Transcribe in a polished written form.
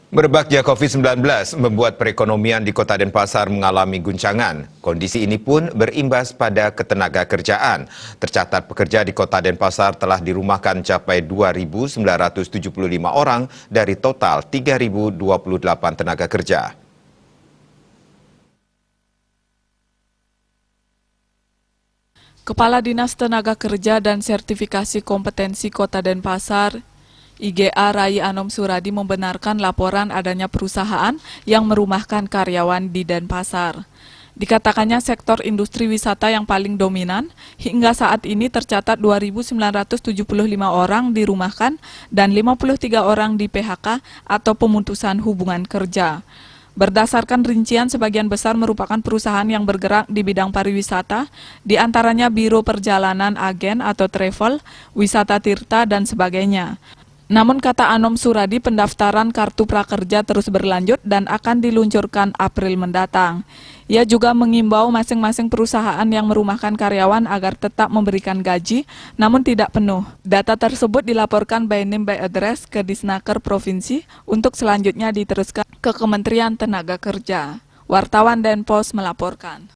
Merebaknya COVID-19 membuat perekonomian di Kota Denpasar mengalami guncangan. Kondisi ini pun berimbas pada ketenaga kerjaan. Tercatat pekerja di Kota Denpasar telah dirumahkan mencapai 2.975 orang dari total 3.028 tenaga kerja. Kepala Dinas Tenaga Kerja dan Sertifikasi Kompetensi Kota Denpasar, IGA Rai Anom Suradi membenarkan laporan adanya perusahaan yang merumahkan karyawan di Denpasar. Dikatakannya sektor industri wisata yang paling dominan, hingga saat ini tercatat 2.975 orang dirumahkan dan 53 orang di PHK atau pemutusan hubungan kerja. Berdasarkan rincian, sebagian besar merupakan perusahaan yang bergerak di bidang pariwisata, di antaranya biro perjalanan, agen atau travel, wisata tirta, dan sebagainya. Namun kata Anom Suradi, pendaftaran kartu prakerja terus berlanjut dan akan diluncurkan April mendatang. Ia juga mengimbau masing-masing perusahaan yang merumahkan karyawan agar tetap memberikan gaji, namun tidak penuh. Data tersebut dilaporkan by name by address ke Disnaker Provinsi untuk selanjutnya diteruskan ke Kementerian Tenaga Kerja. Wartawan Denpos melaporkan.